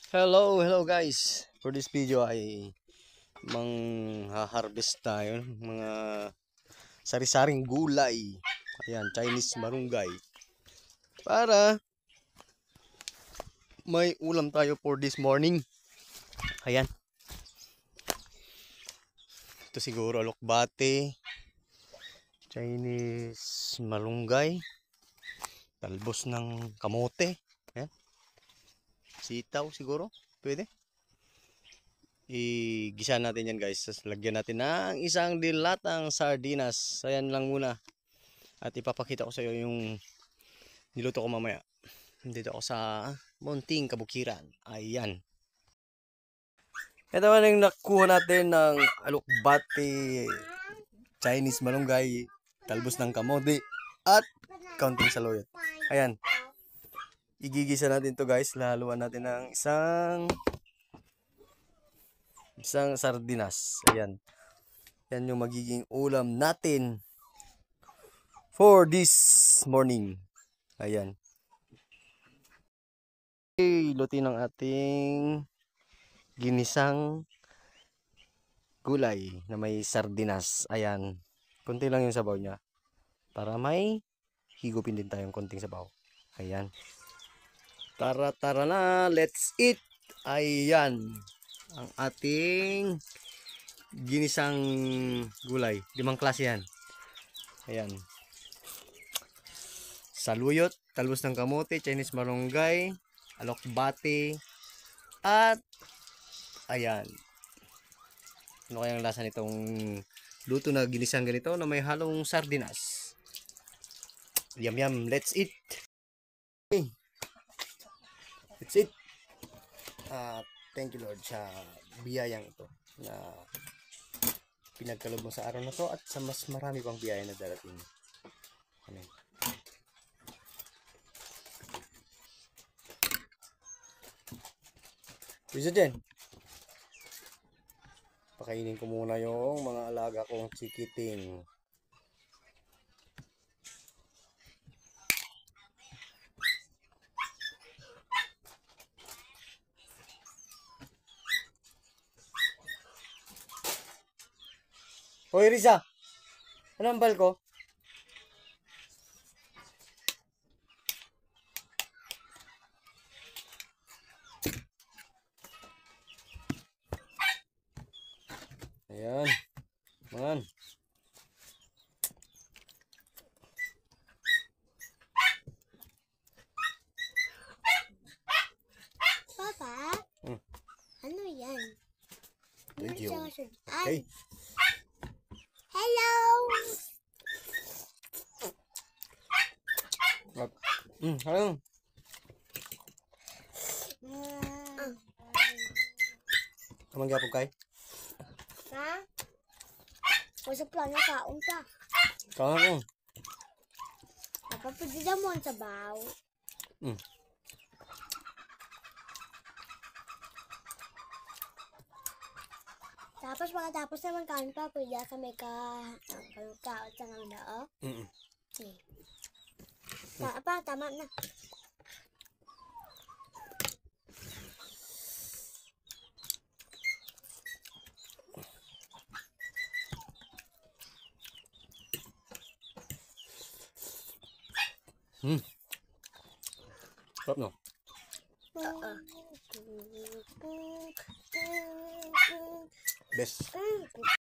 Hello guys. For this video ay harvest tayo ng mga sari-saring gulay. Ayan, Chinese malunggay. Para may ulam tayo for this morning. Ayan. Ito siguro alokbate, Chinese malunggay, talbos ng kamote. Ayan. Sitaw siguro, pwede. Igisa natin yan guys. Tapos lagyan natin ng isang dilatang sardinas. Ayan lang muna. At ipapakita ko sa iyo yung niluto ko mamaya. Dito ako sa Munting Kabukiran. Ayan. Ito man yung nakuha natin ng alokbate, Chinese malunggay, talbos ng kamote, at kaunting saluyot. Ayan. Igigisa natin to guys. Lahaluan natin ng isang sardinas. Ayan. Yan yung magiging ulam natin for this morning. Ayan. Lutin ng ating ginisang gulay na may sardinas. Ayan. Kunti lang yung sabaw niya. Para may higupin din tayong konting sabaw. Ayan. Tara na. Let's eat. Ayan. Ang ating ginisang gulay. 5 klase yan. Ayan. Saluyot, talbos ng kamote, Chinese malunggay, alokbate, at ayan. Ano kayang lasa nitong luto na ginisang ganito na may halong sardinas? Yum. Let's eat. Okay. Let's eat. Thank you Lord sa biyayang ito na pinagkalob mo sa araw na to at sa mas marami pang biyaya na darating. Amen. Bisa din. Pakainin ko muna yung mga alaga kong chikiting. Hoy Risa, ano ang bal ko? Ayan, man. Papa, ano yan? Thank you. Okay. Hello! Ayun. Kamang gapon kay? Ha? Wasa plano kaon pa. Kamang. Papa, pwede na mo ang sabaw. Tapos pagkatapos naman kaon pa, pwede ka may kaon sa ngayon na, oh? Okay. Pa, tama na. Sarap no? Best.